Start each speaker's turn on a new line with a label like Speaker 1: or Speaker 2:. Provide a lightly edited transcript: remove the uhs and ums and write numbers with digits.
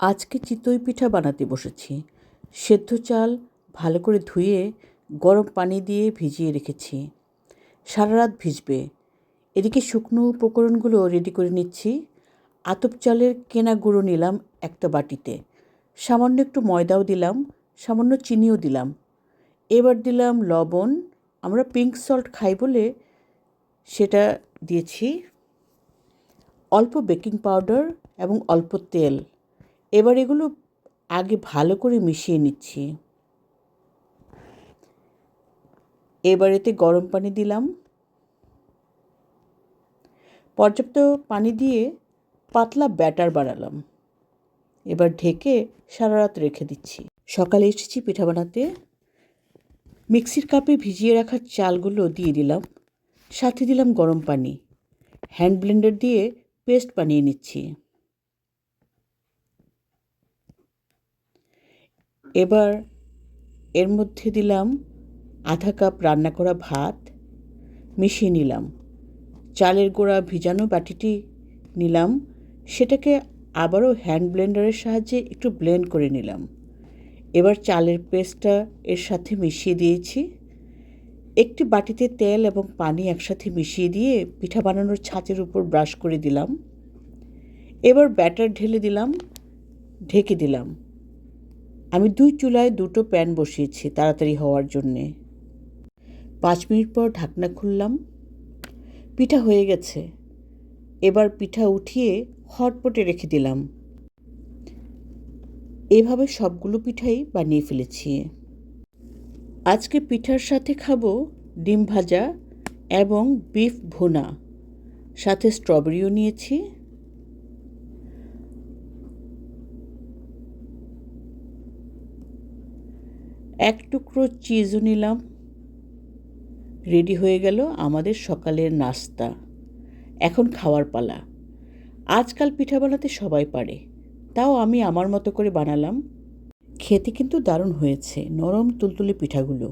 Speaker 1: আজকে চিতই পিঠা বানাতে বসেছি। সেদ্ধ চাল ভালো করে ধুয়ে গরম পানি দিয়ে ভিজিয়ে রেখেছি। সারা রাত ভিজবে। এদিকে শুকনো উপকরণগুলো রেডি করে নিচ্ছি। আতপ চালের কেনা গুঁড়ো নিলাম একটা বাটিতে। সামান্য একটু ময়দাও দিলাম, সামান্য চিনিও দিলাম। এবার দিলাম লবণ, আমরা পিঙ্ক সল্ট খাই বলে সেটা দিয়েছি। অল্প বেকিং পাউডার এবং অল্প তেল। এবার এগুলো আগে ভালো করে মিশিয়ে নিচ্ছি। এবার এতে গরম পানি দিলাম। পর্যাপ্ত পানি দিয়ে পাতলা ব্যাটার বানালাম। এবার ঢেকে সারা রাত রেখে দিচ্ছি। সকালে এসেছি পিঠা বানাতে। মিক্সির কাপে ভিজিয়ে রাখা চালগুলো দিয়ে দিলাম, সাথে দিলাম গরম পানি। হ্যান্ড ব্লেন্ডার দিয়ে পেস্ট বানিয়ে নিচ্ছি। এবার এর মধ্যে দিলাম আধা কাপ রান্না করা ভাত, মিশিয়ে নিলাম। চালের গুঁড়া ভিজানো বাটিটি নিলাম, সেটাকে আবারও হ্যান্ড ব্লেন্ডারের সাহায্যে একটু ব্লেন্ড করে নিলাম। এবার চালের পেস্টটা এর সাথে মিশিয়ে দিয়েছি। একটি বাটিতে তেল এবং পানি একসাথে মিশিয়ে দিয়ে পিঠা বানানোর ছাঁচের উপর ব্রাশ করে দিলাম। এবার ব্যাটার ঢেলে দিলাম, ঢেকে দিলাম। আমি 2 চুলায় 2টো প্যান বসিয়েছি তাড়াতাড়ি হওয়ার জন্যে। 5 মিনিট পর ঢাকনা খুললাম। পিঠা হয়ে গেছে। এবার পিঠা উঠিয়ে হটপটে রেখে দিলাম। এভাবে সবগুলো পিঠাই বানিয়ে ফেলেছি। আজকে পিঠার সাথে খাবো ডিম ভাজা এবং বিফ ভুনা, সাথে স্ট্রবেরিও নিয়েছি। এক টুকরো চিজও নিলাম। রেডি হয়ে গেল আমাদের সকালের নাস্তা। এখন খাওয়ার পালা। আজকাল পিঠা বানাতে সবাই পারে, তাও আমি আমার মতো করে বানালাম। খেতে কিন্তু দারুণ হয়েছে, নরম তুলতুলে পিঠাগুলো।